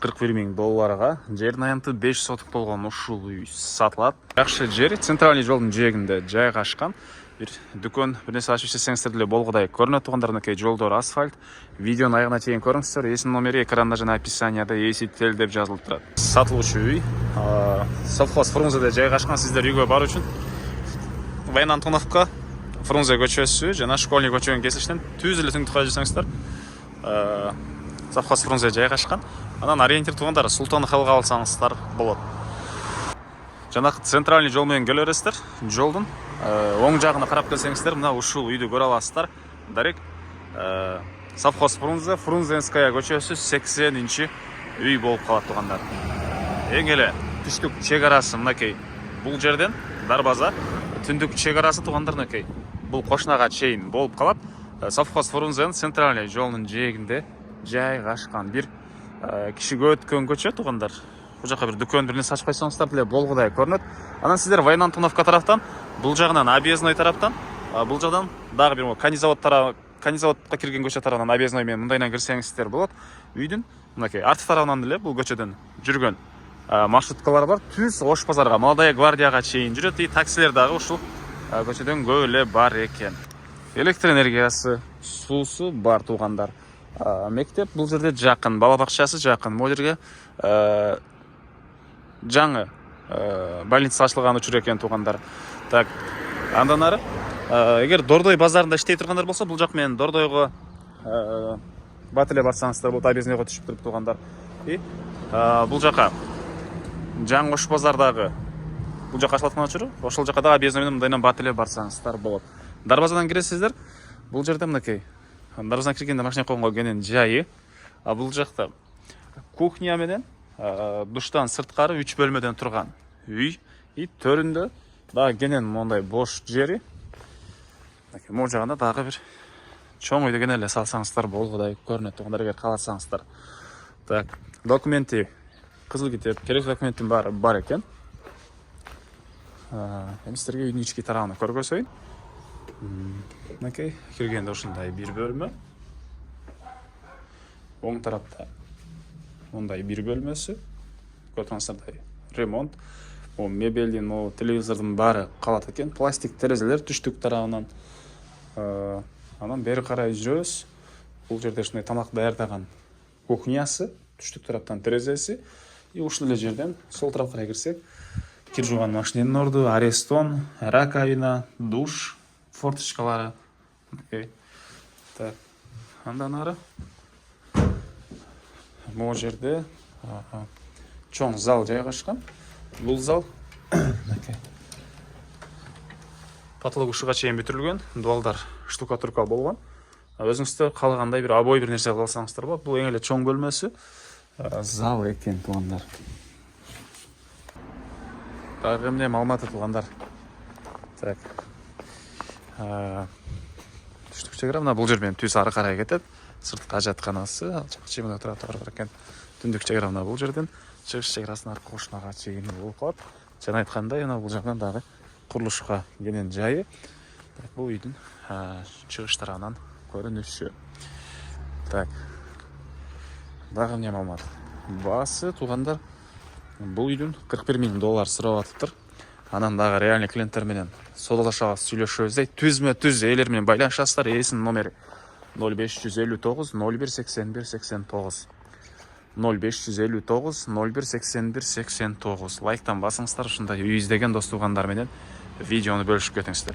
$41,000 жердің аянты 5 сотық болған ушул үй сатылат. Жакшы жер центральный жолдун жээгинде жайгашкан. Бир дүкөн бир нерсе ачып ичсеңиздер деле болгудай көрүнөт туугандарыныкей. Жолдор асфальт. Видеонун аягына чейин көрүңүздөр. Эсин номери экранда жана описанияда Есител деп жазылып турат. Сатылуучу үй совхоз Фрунзеде жайгашкан. Сиздер үйгө баруу үчүн Войн Антоновка Фрунзе көчөсү жана Школьный көчөгөн кесиштен түз эле түңдүк кара жүрсөңүздөр совхоз Фрунзе жайгашкан. Анан ориентир туугандар Султан Халга алсаңыздар болот. Жанакы центральный жол менен келе бересиздер. Жолдун оң жагына карап келсеңиздер, мына ушул үйдү көрө аласыздар. Дарек совхоз Фрунзе, Фрунзенская көчөсү 80-чи үй болуп калат туугандар. Эң эле түштүк чек арасы мынакей. Бул жерден Дарбаза түндүк чек арасы туугандарыныкей. Бул кошунага чейин болуп калат. Совхоз Фрунзенин центральный жолунун жээгинде жайгашкан. Бир кишиге өткөн көчө туугандар. Бул жака бир дүкөн бир нерсе ачып койсоңуздар деле болгудай көрүнөт. Анан сиздер Войн Антоновка тараптан, бул жагынан Объездной тараптан, бул жагдан дагы бир канизаводко кирген көчө тарабынан Объездной менен мындайдан кирсеңиздер болот. Үйдүн мынакей арт тарабынан деле бул көчөдөн жүргөн маршруткалар бар. Түз Ош базарга, Молодая гвардияга чейин жүрөт. И таксилер дагы ушул көчөдөн көп эле бар экен. Электр энергиясы, суусу бар туугандар. Мектеп бул жерде жакын, бала бакчасы жакын. Могу жерге жаңы больница ачылган учур экен туугандар. Так, андан ары эгер Дордой базарында иштей тургандар болсо, бул жак менен Дордойго бат эле барсаңыздар болот. Объездныйга түшүп туруп туугандар. И бул жака жаңы Ош базардагы бул жака ачылаткан учуру, ошол жака дагы Объездной менен мындайдан бат эле барсаңыздар болот. Дарбазадан киресиздер. Бул жерде мынакей Дарбазадан киргенде машина койгонго кенен жайы. Бул жакта кухня менен душтан сырткары 3 бөлмөдөн турган үй. И төрүндө дагы кенен мондай бош жери. Могу жагында дагы бир чоң үйдө кенен эле салсаңыздар болгудай көрүнөт туугандар, эгер кааласаңыздар. Так, документи, кызыл китеп, керектүү документтин баары бар экен. Эми сиздерге үйдүн ички тарабын көргөзөйүн. Мынакей киргенде ушундай бир бөлмө. Оң тарапта мындай бир бөлмөсү. Көрүңүздөрдөй ремонт. О мебелдин, о телевизордун баары калат экен. Пластик терезелер түштүк тарабынан. Анан бери карай жүрөбүз. Бул жерде ушундай тамак даярдаган кухнясы, түштүк тараптан терезеси. И ушул эле жерден сол тарапка карай кирсек, кир жууган машиненин орду, арестон, раковина, душ, форточкалары. Так, андан ары могу жерде чоң зал жайгашкан. Бул зал потолок ушуга чейин бүтүрүлгөн, дуалдар штукатурка болгон. Өзүңүздөр каалагандай бир обой бир нерсе кылсаңыздар болот. Бул эң эле чоң бөлмөсү зал экен туугандар. Дагы эмне маалыматы туугандар. Так. Түштүк чек ара мына бул жер менен түз ары карай кетет. Сырткы ажатканасы, ал жак чемодан турат бар экен. Түндүк чек ара мына бул жерден чыгыш чек арасына аркы кошунага чейин болуп калат. Жана айткандай, мына бул жактан дагы курулушка кенен жайы. Бул үйдүн чыгыш тарабынан көрүнүшү. Так. Дагы эмне маалымат? Баасы туугандар бул үйдүн $41,000 сурап атыптыр. Анан дагы реальный клиенттер менен содалашабыз, сүйлөшөбүз. Түзмө-түз ээлер менен байланышасыздар. Эсин номери 0559 01 81 89. 0559 01 81 89. Лайктан басыңыздар, ушундай үй издеген дос туугандар менен видеону бөлүшүп кетиңиздер.